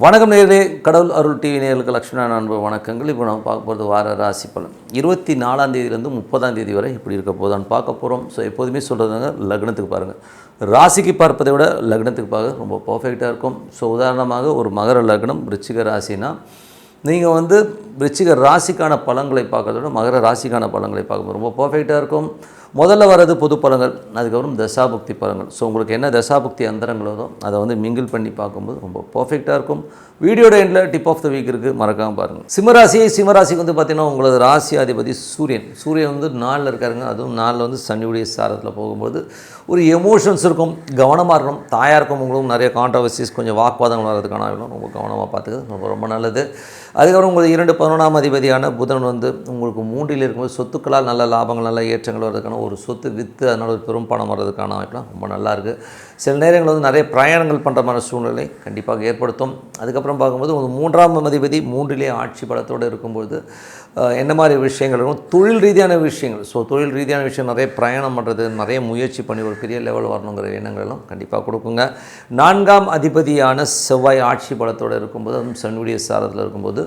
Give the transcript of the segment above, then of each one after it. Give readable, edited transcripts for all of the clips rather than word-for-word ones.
வணக்கம் நேயர்களே, கடவுள் அருள் டிவி நேயர்களுக்கு லட்சுமண அன்பு வணக்கங்கள். இப்போ நம்ம பார்க்க போகிறது வார ராசி பலன் 24ஆம் தேதியிலேருந்து 30ஆம் தேதி வரை இப்படி இருக்க போதான்னு பார்க்க போகிறோம். ஸோ எப்போதுமே சொல்கிறதுங்க, லக்னத்துக்கு பாருங்கள். ராசிக்கு பார்ப்பதை விட லக்னத்துக்கு பார்க்க ரொம்ப பர்ஃபெக்டாக இருக்கும். ஸோ உதாரணமாக ஒரு மகர லக்னம் விருச்சிக ராசினா நீங்கள் விருச்சிக ராசிக்கான பலன்களை பார்க்கறத விட மகர ராசிக்கான பலன்களை பார்க்க ரொம்ப பர்ஃபெக்டாக இருக்கும். முதல்ல வர்றது பொது பலன்கள், அதுக்கப்புறம் தசாபுக்தி பலன்கள். ஸோ உங்களுக்கு என்ன தசாபுக்தி அந்தரங்களோ அதை மிங்கிள் பண்ணி பார்க்கும்போது ரொம்ப பர்ஃபெக்டாக இருக்கும். வீடியோட எண்டில் டிப் ஆஃப் த வீக் இருக்குது, மறக்காமல் பாருங்கள். சிம்மராசிக்கு பார்த்தீங்கன்னா உங்களது ராசி அதிபதி சூரியன் 4 இருக்காருங்க. அதுவும் 4 சனியுடைய சாரத்தில் போகும்போது ஒரு எமோஷன்ஸ் இருக்கும், கவனமாக இருக்கணும். தாயாருக்கும் உங்களுக்கும் நிறைய கான்ட்ரவர்சிஸ், கொஞ்சம் வாக்குவாதங்கள் வர்றதுக்கான ரொம்ப கவனமாக பார்த்துக்கிறது ரொம்ப நல்லது. அதுக்கப்புறம் உங்களுக்கு 2 அதிபதியான புதன் உங்களுக்கு 3 இருக்கும்போது சொத்துக்களால் நல்ல லாபங்கள், நல்ல ஏற்றங்கள் வர்றதுக்கான ஒரு சொத்து விற்று அதனால் ஒரு பெரும் பணம் வர்றதுக்கான வாய்ப்புலாம் ரொம்ப நல்லாயிருக்கு. சில நேரங்கள் நிறைய பிரயாணங்கள் பண்ணுற மாதிரி சூழ்நிலை கண்டிப்பாக ஏற்படுத்தும். அதுக்கப்புறம் பார்க்கும்போது ஒரு 3ஆம் அதிபதி 3லே ஆட்சி பலத்தோடு இருக்கும்போது என்ன மாதிரி விஷயங்கள் இருக்கும், தொழில் ரீதியான விஷயங்கள். ஸோ தொழில் ரீதியான விஷயம் நிறைய பிரயாணம் பண்ணுறது, நிறைய முயற்சி பண்ணி ஒரு பெரிய லெவல் வரணுங்கிற எண்ணங்கள் எல்லாம் கண்டிப்பாக கொடுக்குங்க. 4ஆம் அதிபதியான செவ்வாய் ஆட்சி பலத்தோடு இருக்கும்போது, அதுவும் சனியுடைய சாரத்தில் இருக்கும்போது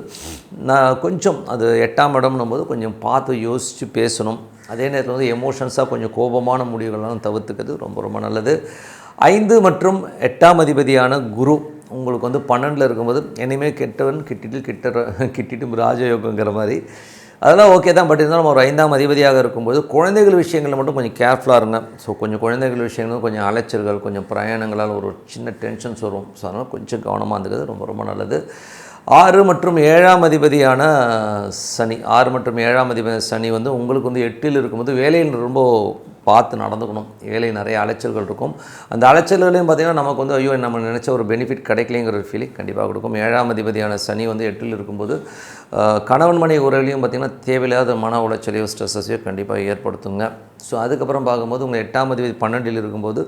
கொஞ்சம் அது 8ஆம் இடம்னும் போது கொஞ்சம் பார்த்து யோசித்து பேசணும். அதே நேரத்தில் எமோஷன்ஸாக கொஞ்சம் கோபமான முடிவுகளெல்லாம் தவிர்த்துக்கிறது ரொம்ப நல்லது. 5 மற்றும் 8ஆம் அதிபதியான குரு உங்களுக்கு 12 இருக்கும்போது இனிமேல் கெட்டவன் கிட்டிட்டு ராஜயோகங்கிற மாதிரி அதெல்லாம் ஓகே தான். பட் இருந்தாலும் ஒரு 5ஆம் அதிபதியாக இருக்கும்போது குழந்தைகள் விஷயங்களில் மட்டும் கொஞ்சம் கேர்ஃபுல்லாக இருங்க. ஸோ கொஞ்சம் குழந்தைகள் விஷயங்கள் கொஞ்சம் அலைச்சல்கள், கொஞ்சம் பிரயாணங்களால் ஒரு சின்ன டென்ஷன்ஸ் வரும். ஸோ அதனால் கொஞ்சம் கவனமாக இருந்துக்கிறது ரொம்ப நல்லது. 6 மற்றும் 7ஆம் அதிபதியான சனி 6 மற்றும் 7ஆம் அதிபதி சனி உங்களுக்கு 8ல் இருக்கும்போது வேலையில் ரொம்ப பார்த்து நடந்துக்கணும். வேலை நிறைய அலைச்சல்கள் இருக்கும். அந்த அலைச்சல்களையும் பார்த்திங்கன்னா நமக்கு ஐயோ நம்ம நினச்ச ஒரு பெனிஃபிட் கிடைக்கலைங்கிற ஒரு ஃபீலிங் கண்டிப்பாக கொடுக்கும். 7ஆம் அதிபதியான சனி 8ல் இருக்கும்போது கணவன் மனைவி உறவுலையும் பார்த்திங்கன்னா தேவையில்லாத மன உளைச்சலையோ ஸ்ட்ரெஸ்ஸையோ கண்டிப்பாக ஏற்படுத்துங்க. ஸோ அதுக்கப்புறம் பார்க்கும்போது உங்கள் 8ஆம் அதிபதி 12ல் இருக்கும்போது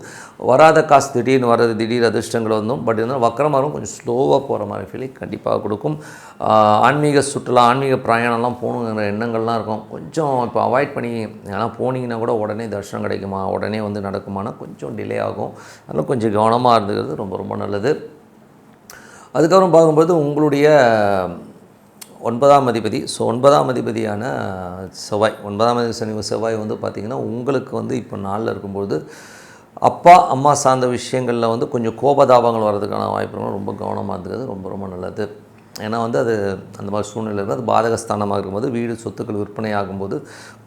வராத காசு திடீர்னு வர்றது, திடீர் அதிர்ஷ்டங்கள் பட் இருந்தாலும் வக்கரமாகவும் கொஞ்சம் ஸ்லோவாக போகிற மாதிரி ஃபீலிங் கண்டிப்பாக கொடுக்கும். ஆன்மீக சுற்றுலா, ஆன்மீக பிரயாணம்லாம் போகணுங்கிற எண்ணங்கள்லாம் இருக்கும். கொஞ்சம் இப்போ அவாய்ட் பண்ணி, ஏன்னா போனீங்கன்னா கூட உடனே தரிசனம் கிடைக்குமா, உடனே நடக்குமானா கொஞ்சம் டிலே ஆகும். அதனால் கொஞ்சம் கவனமாக இருந்துக்கிறது ரொம்ப நல்லது. அதுக்கப்புறம் பார்க்கும்போது உங்களுடைய 9ஆம் அதிபதி, ஸோ 9ஆம் அதிபதியான செவ்வாய், 9ஆம் அதிபதி சனி செவ்வாய் பார்த்திங்கன்னா உங்களுக்கு இப்போ 4ல் இருக்கும்போது அப்பா அம்மா சார்ந்த விஷயங்களில் கொஞ்சம் கோபதாபங்கள் வர்றதுக்கான வாய்ப்புகள் ரொம்ப கவனமாக இருந்துக்கிறது ரொம்ப நல்லது. ஏன்னா அது அந்த மாதிரி சூழ்நிலை இருக்குது. அது பாதகஸ்தானமாக இருக்கும்போது வீடு சொத்துக்கள் விற்பனை ஆகும்போது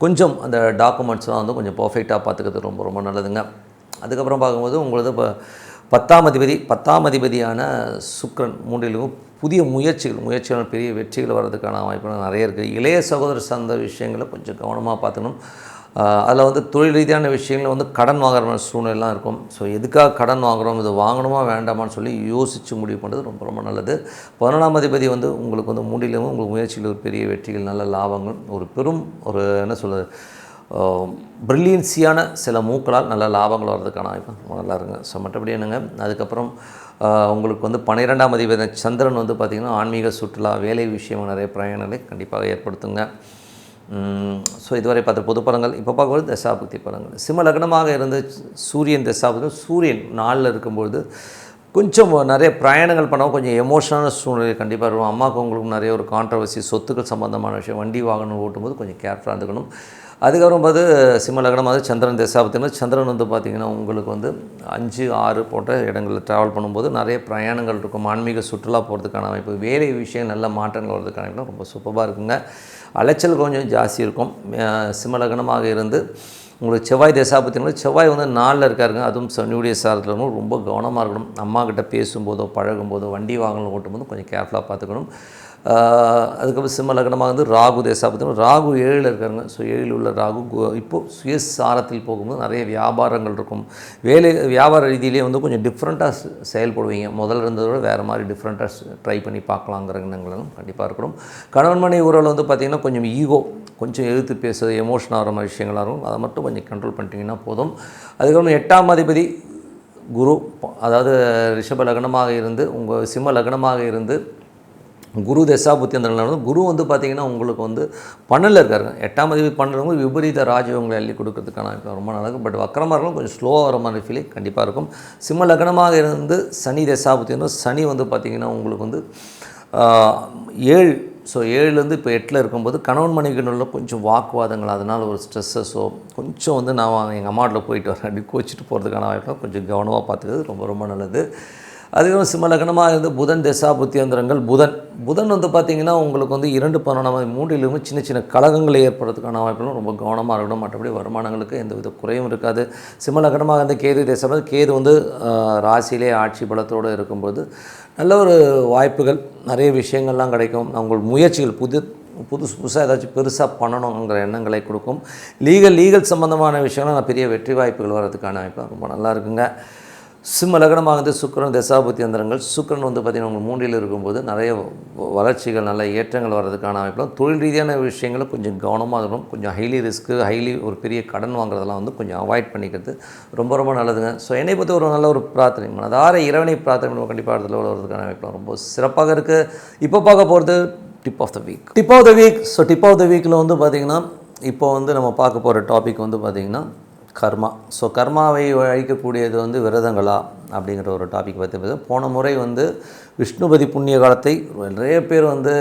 கொஞ்சம் அந்த டாக்குமெண்ட்ஸ்லாம் கொஞ்சம் பர்ஃபெக்டாக பார்த்துக்கிறது ரொம்ப நல்லதுங்க. அதுக்கப்புறம் பார்க்கும்போது உங்களுக்கு இப்போ 10ஆம் அதிபதியான சுக்கிரன் 3லும் புதிய முயற்சிகள் பெரிய வெற்றிகள் வர்றதுக்கான வாய்ப்புகள் நிறைய இருக்குது. இளைய சகோதரர் சார்ந்த விஷயங்களை கொஞ்சம் கவனமாக பார்த்துக்கணும். அதில் தொழில் ரீதியான விஷயங்கள் கடன் வாங்குற சூழ்நிலாம் இருக்கும். ஸோ எதுக்காக கடன் வாங்குகிறோம், இது வாங்கணுமா வேண்டாமான்னு சொல்லி யோசித்து முடிவு பண்ணுறது ரொம்ப நல்லது. 11ஆம் அதிபதி உங்களுக்கு 3லும் உங்களுக்கு முயற்சியில் ஒரு பெரிய வெற்றிகள், நல்ல லாபங்கள், ஒரு பெரும் ஒரு என்ன சொல்கிறது ப்ரில்லியன்சியான சில மூக்களால் நல்ல லாபங்கள் வர்றதுக்கான வாய்ப்பு நல்லா இருங்க. ஸோ மற்றபடி என்னங்க, அதுக்கப்புறம் உங்களுக்கு 12ஆம் அதிபதி சந்திரன் பார்த்திங்கன்னா ஆன்மீக சுற்றுலா, வேலை விஷயம் நிறைய பிரயாணங்களை கண்டிப்பாக ஏற்படுத்துங்க. ஸோ இதுவரை பார்த்த பொது பலன்கள். இப்போ பார்க்கும்போது தசாபுக்தி பலன்கள். சிம்ம லக்னமாக இருந்து சூரியன் தசாபுக்தி, சூரியன் 4ல் இருக்கும்பொழுது கொஞ்சம் நிறைய பிரயாணங்கள் பண்ணால் கொஞ்சம் எமோஷனலான சூழ்நிலை கண்டிப்பாக இருக்கும். அம்மாவுக்கு உங்களுக்கு நிறைய ஒரு கான்ட்ரவர்சி, சொத்துக்கள் சம்மந்தமான விஷயம், வண்டி வாகனம் ஓட்டும்போது கொஞ்சம் கேர்ஃபுல்லாக இருந்துக்கணும். அதுக்கப்புறம் சிம்ம லக்னமாக சந்திரன் தசாபுக்தினா சந்திரன் பார்த்திங்கன்னா உங்களுக்கு 5, 6 போன்ற இடங்களில் ட்ராவல் பண்ணும்போது நிறைய பிரயாணங்கள் இருக்கும். ஆன்மீக சுற்றுலா போகிறதுக்கான வாய்ப்பு, வேலை விஷயம் நல்ல மாற்றங்கள் வர்றதுக்கான வாய்ப்பு ரொம்ப சூப்பராக இருக்குங்க. அலைச்சல் கொஞ்சம் ஜாஸ்தி இருக்கும். சிம்ம லக்னமாக இருந்து உங்களுக்கு செவ்வாய் தசாபுக்தினா செவ்வாய் 4ல் இருக்காருங்க. அதுவும் சனியுடைய சாரத்தில் இருக்கணும். ரொம்ப கவனமாக இருக்கணும். அம்மாக்கிட்ட பேசும்போதோ பழகும்போதோ வண்டி வாகனம் ஓட்டும்போது கொஞ்சம் கேர்ஃபுல்லாக பார்த்துக்கணும். அதுக்கப்புறம் சிம்ம லக்னமாக ராகு தசாபுக்தினா ராகு 7ல் இருக்காருங்க. ஸோ 7ல் உள்ள ராகு இப்போது சுயசாரத்தில் போகும்போது நிறைய வியாபாரங்கள் இருக்கும். வியாபார ரீதியிலே கொஞ்சம் டிஃப்ரெண்ட்டாக செயல்படுவீங்க. முதல்ல இருந்ததை விட வேறு மாதிரி டிஃப்ரெண்ட்டாக ட்ரை பண்ணி பார்க்கலாங்கிற எண்ணங்களும் கண்டிப்பாக இருக்கணும். கணவன் மனைவி உறவில் பார்த்திங்கன்னா கொஞ்சம் ஈகோ, கொஞ்சம் எழுத்து பேசுறது, எமோஷன் ஆகிற மாதிரி விஷயங்களாக இருக்கும். அதை மட்டும் கொஞ்சம் கண்ட்ரோல் பண்ணிட்டீங்கன்னா போதும். அதுக்கப்புறம் 8ஆம் அதிபதி குரு, அதாவது ரிஷப லக்னமாக இருந்து உங்கள் சிம்ம லக்னமாக இருந்து குரு தசாபுத்தி அந்த குரு வந்து பார்த்திங்கன்னா உங்களுக்கு வந்து 12 இருக்காருங்க. 8ஆம் அதிபதி 12 விபரீத ராஜயோகங்களை அள்ளி கொடுக்கறதுக்கான ரொம்ப நல்லது. பட் வக்கரமாக இருக்கும், கொஞ்சம் ஸ்லோவாக வர மாதிரி ஃபீலிங் கண்டிப்பாக இருக்கும். சிம்ம லக்னமாக இருந்து சனி தசாபுத்தி வந்து சனி வந்து பார்த்திங்கன்னா உங்களுக்கு வந்து 7 ஸோ 7லேருந்து இப்போ 8ல் இருக்கும்போது கணவன் மனைவிக்குள்ள கொஞ்சம் வாக்குவாதங்கள், அதனால் ஒரு ஸ்ட்ரெஸ்ஸஸோ கொஞ்சம் வந்து நான் எங்கள் அம்மாட்டில் போயிட்டு வரேன் அப்படி கோச்சிட்டு போகிறதுக்கான வாய்ப்பு கொஞ்சம் கவனமாக பார்த்துக்கிறது ரொம்ப ரொம்ப நல்லது. அதுக்கப்புறம் சிம்ம லக்னமாக இருந்து புதன் தசாபுத்தி அந்தரங்கள் புதன் வந்து பார்த்திங்கன்னா உங்களுக்கு வந்து 2 3லும் சின்ன சின்ன கலகங்களை ஏற்படுறதுக்கான வாய்ப்புகளும் ரொம்ப கவனமாக இருக்கணும். மற்றபடி வருமானங்களுக்கு எந்த வித குறையும் இருக்காது. சிம்ம லக்னமாக இருந்து கேது தசை கேது வந்து ராசியிலே ஆட்சி பலத்தோடு இருக்கும்போது நல்ல ஒரு வாய்ப்புகள், நிறைய விஷயங்கள்லாம் கிடைக்கும். உங்கள் முயற்சிகள் புதுசாக ஏதாச்சும் பெருசாக பண்ணணுங்கிற எண்ணங்களை கொடுக்கும். லீகல் சம்மந்தமான விஷயங்கள்லாம் பெரிய வெற்றி வாய்ப்புகள் வர்றதுக்கான வாய்ப்பு ரொம்ப நல்லா இருக்குங்க. சிம்ம லக்னமாக வந்து சுக்கிரன் தசாபுத்தி அந்தரங்கள் சுக்கிரன் வந்து பார்த்திங்கன்னா உங்கள் 3ல் இருக்கும்போது நிறைய வளர்ச்சிகள், நல்ல ஏற்றங்கள் வர்றதுக்கான வாய்ப்புலாம். தொழில் ரீதியான விஷயங்களை கொஞ்சம் கவனமாக இருக்கணும். கொஞ்சம் ஹைலி ஒரு பெரிய கடன் வாங்குறதெல்லாம் வந்து கொஞ்சம் அவாய்ட் பண்ணிக்கிறது ரொம்ப ரொம்ப நல்லதுங்க. ஸோ என்னை பற்றி ஒரு நல்ல ஒரு பிரார்த்தனை, மனதார இறைவனை பிரார்த்தனை நம்ம கண்டிப்பாக இடத்துல வர்றதுக்கான வாய்ப்புலாம் ரொம்ப சிறப்பாக இருக்குது. இப்போ பார்க்க போகிறது tip of the week. So tip of the வீக்கில் வந்து பார்த்திங்கன்னா இப்போ வந்து நம்ம பார்க்க போகிற டாபிக் வந்து பார்த்திங்கன்னா கர்மா. ஸோ கர்மாவை அழிக்கக்கூடியது வந்து விரதங்களா அப்படிங்கிற ஒரு டாபிக் பற்றி பேச. போன முறை வந்து விஷ்ணுபதி புண்ணிய காலத்தை நிறைய பேர் வந்து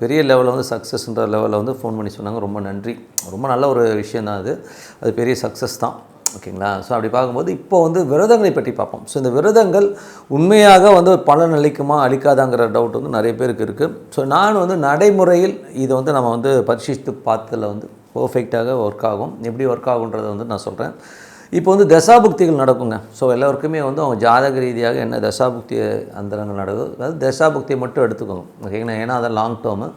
பெரிய லெவலில் வந்து சக்ஸஸ்ன்ற லெவலில் வந்து ஃபோன் பண்ணி சொன்னாங்க. ரொம்ப நன்றி, ரொம்ப நல்ல ஒரு விஷயந்தான் அது பெரிய சக்ஸஸ் தான். ஓகேங்களா? ஸோ அப்படி பார்க்கும்போது இப்போ வந்து விரதங்களை பற்றி பார்ப்போம். ஸோ இந்த விரதங்கள் உண்மையாக வந்து பலன் அளிக்குமா அளிக்காதாங்கிற டவுட் வந்து நிறைய பேருக்கு இருக்குது. ஸோ நான் வந்து நடைமுறையில் இதை வந்து நம்ம வந்து பரிசீலித்து பார்த்ததில் வந்து பர்ஃபெக்டாக ஒர்க் ஆகும். எப்படி ஒர்க் ஆகுன்றதை வந்து நான் சொல்கிறேன். இப்போ வந்து தசாபுக்திகள் நடக்குங்க. ஸோ எல்லாருக்குமே வந்து அவங்க ஜாதக ரீதியாக என்ன தசாபுக்தி அந்தரங்கள் நடக்குது, அதாவது தசாபுக்தியை மட்டும் எடுத்துக்கோங்க. ஓகேங்களா? ஏன்னா அது லாங் டேர்மு.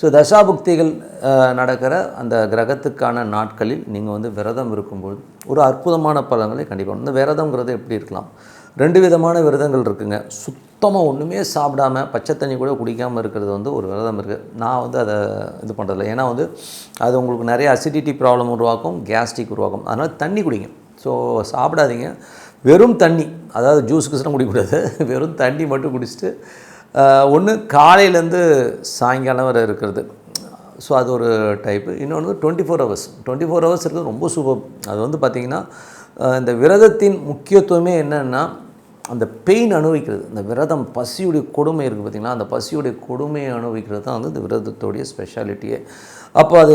ஸோ தசாபுக்திகள் நடக்கிற அந்த கிரகத்துக்கான நாட்களில் நீங்கள் வந்து விரதம் இருக்கும்போது ஒரு அற்புதமான பலன்களை கண்டிப்பாக. இந்த விரதங்கிறது எப்படி இருக்கலாம்? 2 விதமான விரதங்கள் இருக்குங்க. சுத்தமாக ஒன்றுமே சாப்பிடாமல் பச்சை தண்ணி கூட குடிக்காமல் இருக்கிறது வந்து ஒரு விரதம் இருக்குது. நான் வந்து அதை இது பண்ணுறதில்ல. ஏன்னா வந்து அது உங்களுக்கு நிறைய அசிடிட்டி ப்ராப்ளம் உருவாக்கும், கேஸ்ட்ரிக் உருவாக்கும். அதனால் தண்ணி குடிங்க. ஸோ சாப்பிடாதீங்க, வெறும் தண்ணி, அதாவது ஜூஸ் கிஸ்லாம் குடிக்கக்கூடாது. வெறும் தண்ணி மட்டும் குடிச்சிட்டு ஒன்று காலையிலேருந்து சாயங்காலம் வரை இருக்கிறது. ஸோ அது ஒரு டைப்பு. இன்னொன்று 24 ஹவர்ஸ் இருக்கிறது ரொம்ப சூப்பர். அது வந்து பார்த்திங்கன்னா இந்த விரதத்தின் முக்கியத்துவமே என்னென்னா அந்த பெயின் அனுபவிக்கிறது. இந்த விரதம் பசியுடைய கொடுமை இருக்குது பார்த்திங்களா, அந்த பசியுடைய கொடுமையை அனுபவிக்கிறது தான் வந்து இந்த விரதத்தோடைய ஸ்பெஷாலிட்டியே. அப்போ அது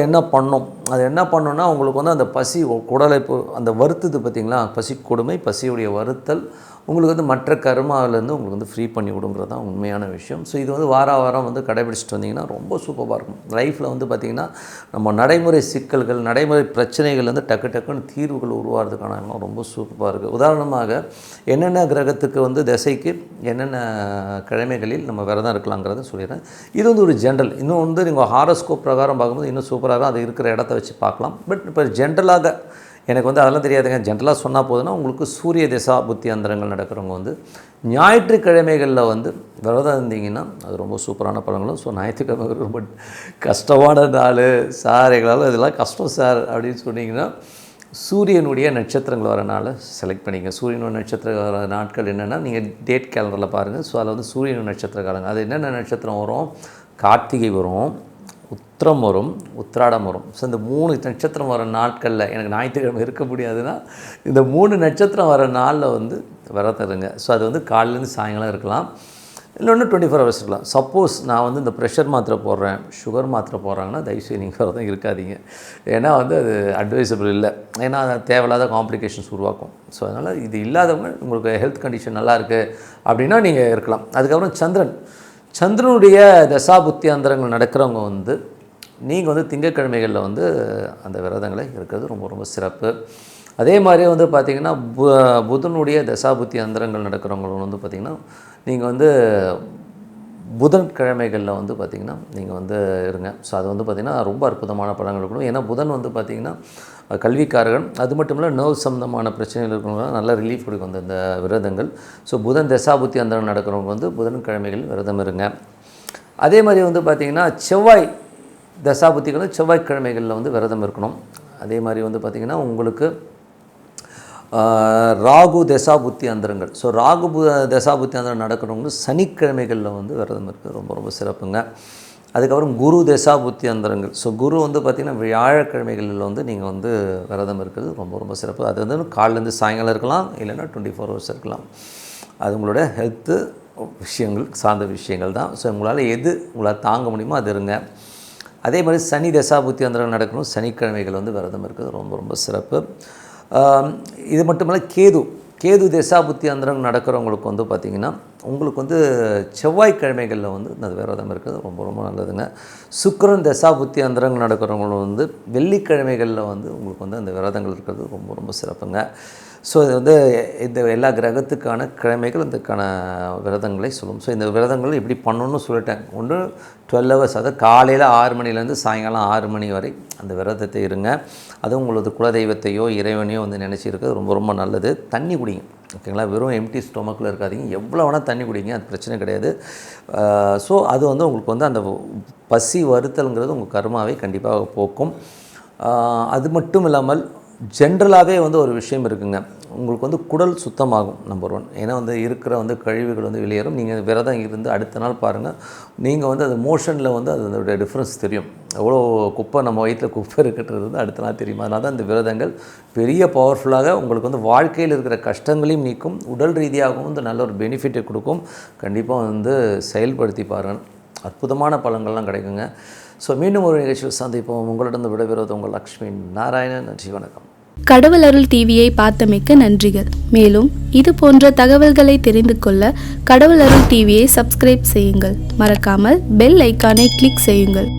என்ன பண்ணோன்னா உங்களுக்கு வந்து அந்த பசி குடலை அந்த வருத்துது பார்த்திங்களா, பசி கொடுமை, பசியுடைய வருத்தல் உங்களுக்கு வந்து மற்ற கர்மாவிலேருந்து உங்களுக்கு வந்து ஃப்ரீ பண்ணி விடுங்கிறது தான் உண்மையான விஷயம். ஸோ இது வந்து வாரம் வந்து கடைபிடிச்சிட்டு வந்தீங்கன்னா ரொம்ப சூப்பராக இருக்கும். லைஃப்பில் வந்து பார்த்திங்கன்னா நம்ம நடைமுறை சிக்கல்கள், நடைமுறை பிரச்சனைகள் வந்து டக்குன்னு தீர்வுகள் உருவாகிறதுக்கான ரொம்ப சூப்பராக இருக்குது. உதாரணமாக என்னென்ன கிரகத்துக்கு வந்து திசைக்கு என்னென்ன கிழமைகளில் நம்ம விரதம் இருக்கலாங்கிறத சொல்லிடுறேன். இது வந்து ஒரு ஜென்ரல். இன்னும் வந்து நீங்கள் ஹாரோஸ்கோப் பிரகாரம் பார்க்கும்போது இன்னும் சூப்பராக அது இருக்கிற இடத்த வச்சு பார்க்கலாம். பட் இப்போ ஜென்ரலாக எனக்கு வந்து அதெல்லாம் தெரியாதுங்க. ஜென்ரலாக சொன்னால் போதுன்னா உங்களுக்கு சூரிய தசா புத்தி அந்தரங்கள் நடக்கிறவங்க வந்து ஞாயிற்றுக்கிழமைகளில் வந்து விரதம் இருந்தீங்கன்னா அது ரொம்ப சூப்பரான பலன்களும். ஸோ ஞாயிற்றுக்கிழமை ரொம்ப கஷ்டமான நாள் சார், எங்களால் இதெல்லாம் கஷ்டம் சார் அப்படின்னு சொன்னீங்கன்னா சூரியனுடைய நட்சத்திரங்கள் வர நாளை செலக்ட் பண்ணிங்க. சூரியனுடைய நட்சத்திரம் வர நாட்கள் என்னென்னா நீங்கள் டேட் கேலண்டரில் பாருங்கள். ஸோ அதில் வந்து சூரியன் நட்சத்திரக்காரங்க அது என்னென்ன நட்சத்திரம் வரும்? கார்த்திகை வரும், உத்திரம் வரும், உத்திராடம் வரும். ஸோ இந்த 3 நட்சத்திரம் வர நாட்களில் எனக்கு ஞாயிற்றுக்கிழமை இருக்க முடியாதுன்னா இந்த 3 நட்சத்திரம் வர நாளில் வந்து விரதம் இருங்க. ஸோ அது வந்து காலையிலேருந்து சாயங்காலம் இருக்கலாம், இன்னொன்று 24 ஹவர்ஸ் இருக்கலாம். சப்போஸ் நான் வந்து இந்த ப்ரெஷர் மாத்திரை போடுறேன், சுகர் மாத்திரை போடுறாங்கன்னா தயவுசெய்து நீங்கள் விரதம் இருக்காதீங்க. ஏன்னா வந்து அது அட்வைசபிள் இல்லை. ஏன்னா அது தேவையில்லாத காம்ப்ளிகேஷன்ஸ் உருவாக்கும். ஸோ அதனால் இது இல்லாதவங்க உங்களுக்கு ஹெல்த் கண்டிஷன் நல்லா இருக்குது அப்படின்னா நீங்கள் இருக்கலாம். அதுக்கப்புறம் சந்திரனுடைய தசாபுத்தி அந்தரங்கள் நடக்கிறவங்க வந்து நீங்கள் வந்து திங்கட்கிழமைகளில் வந்து அந்த விரதங்களை இருக்கிறது ரொம்ப சிறப்பு. அதே மாதிரியே வந்து பார்த்திங்கன்னா புதனுடைய தசாபுத்தி அந்தரங்கள் நடக்கிறவங்க வந்து பார்த்திங்கன்னா நீங்கள் வந்து புதன்கிழமைகளில் வந்து பார்த்திங்கன்னா நீங்கள் வந்து இருங்க. ஸோ அது வந்து பார்த்திங்கன்னா ரொம்ப அற்புதமான பலன்கள் இருக்கணும். ஏன்னா புதன் வந்து பார்த்திங்கன்னா கல்விக்காரர்கள், அது மட்டும் இல்லை நர்வ் சம்மந்தமான பிரச்சனைகள் இருக்கிறவங்க நல்ல ரிலீஃப் கொடுக்கும் இந்த விரதங்கள். ஸோ புதன் தசாபுத்தி அந்தரம் நடக்கிறவங்க வந்து புதன்கிழமைகள் விரதம் இருங்க. அதே மாதிரி வந்து பார்த்திங்கன்னா செவ்வாய் தசாபுத்திகள் செவ்வாய்க்கிழமைகளில் வந்து விரதம் இருக்கணும். அதே மாதிரி வந்து பார்த்திங்கன்னா உங்களுக்கு ராகு தசாபுத்தி அந்தரங்கள். ஸோ ராகு தசாபுத்தி அந்தரம் நடக்கிறவங்க சனிக்கிழமைகளில் வந்து விரதம் இருக்குது, ரொம்ப ரொம்ப சிறப்புங்க. அதுக்கப்புறம் குரு தசாபுத்தி அந்தரங்கள். ஸோ குரு வந்து பார்த்திங்கன்னா வியாழக்கிழமைகளில் வந்து நீங்கள் வந்து விரதம் இருக்கிறது ரொம்ப ரொம்ப சிறப்பு. அது வந்து காலையிலேருந்து சாயங்காலம் இருக்கலாம், இல்லைன்னா 24 hours இருக்கலாம். அது உங்களோட ஹெல்த்து விஷயங்கள் சார்ந்த விஷயங்கள் தான். ஸோ உங்களால் தாங்க முடியுமோ அது இருங்க. அதே மாதிரி சனி தசாபுத்தி அந்தரம் நடக்கணும், சனிக்கிழமைகள் வந்து விரதம் இருக்கிறது ரொம்ப ரொம்ப சிறப்பு. இது மட்டுமல்ல, கேது தசாபுத்தி அந்தரம் நடக்கிறவங்களுக்கு வந்து பார்த்திங்கன்னா உங்களுக்கு வந்து செவ்வாய்க்கிழமைகளில் வந்து அந்த விரதம் இருக்கிறது ரொம்ப ரொம்ப நல்லதுங்க. சுக்கிரன் தசாபுத்தி அந்தரங்கள் நடக்கிறவங்களும் வந்து வெள்ளிக்கிழமைகளில் வந்து உங்களுக்கு வந்து அந்த விரதங்கள் இருக்கிறது ரொம்ப ரொம்ப சிறப்புங்க. ஸோ இது வந்து இந்த எல்லா கிரகத்துக்கான கிழமைகள் இதுக்கான விரதங்களை சொல்லும். ஸோ இந்த விரதங்கள் எப்படி பண்ணணும்னு சொல்லிட்டேன். ஒன்று 12 hours, அதாவது காலையில் 6 மணிலேருந்து சாயங்காலம் 6 மணி வரை அந்த விரதத்தை இருங்க. அதுவும் உங்களது குலதெய்வத்தையோ இறைவனையோ வந்து நினச்சிருக்கிறது ரொம்ப ரொம்ப நல்லது. தண்ணி குடிங்க, ஓகேங்களா? வெறும் எம்டி ஸ்டொமக்கில் இருக்காதீங்க, எவ்வளோ வேணால் தண்ணி குடிங்க, அது பிரச்சனை கிடையாது. ஸோ அது வந்து உங்களுக்கு வந்து அந்த பசி வருத்தல்ங்கிறது உங்கள் கர்மாவை கண்டிப்பாக போக்கும். அது மட்டும் இல்லாமல் ஜென்ரலாகவே வந்து ஒரு விஷயம் இருக்குங்க, உங்களுக்கு வந்து குடல் சுத்தமாகும் நம்பர் 1. ஏன்னா வந்து இருக்கிற வந்து கழிவுகள் வந்து வெளியேறும். நீங்கள் விரதம் இருந்து அடுத்த நாள் பாருங்கள், நீங்கள் வந்து அது மோஷனில் வந்து அதோடைய டிஃப்ரென்ஸ் தெரியும். எவ்வளோ குப்பை நம்ம வயிற்றில் குப்பை இருக்கிறது வந்து அடுத்த நாள் தெரியும். அதனால தான் இந்த விரதங்கள் பெரிய பவர்ஃபுல்லாக உங்களுக்கு வந்து வாழ்க்கையில் இருக்கிற கஷ்டங்களையும் நீக்கும், உடல் ரீதியாகவும் வந்து நல்ல ஒரு பெனிஃபிட்டை கொடுக்கும். கண்டிப்பாக வந்து செயல்படுத்தி பாருங்கள், அற்புதமான பலன்கள்லாம் கிடைக்குங்க. ஸோ மீண்டும் ஒரு நிகழ்ச்சியில் சந்திப்போம். உங்களிடம் விடைபெறுவது உங்கள் லக்ஷ்மி நாராயணன். நன்றி, வணக்கம். கடவுள் அருள் டிவியை பார்த்தமைக்க நன்றிகள். மேலும் இது போன்ற தகவல்களை தெரிந்து கொள்ள கடவுள் அருள் டிவியை சப்ஸ்கிரைப் செய்யுங்கள். மறக்காமல் பெல் ஐக்கானை கிளிக் செய்யுங்கள்.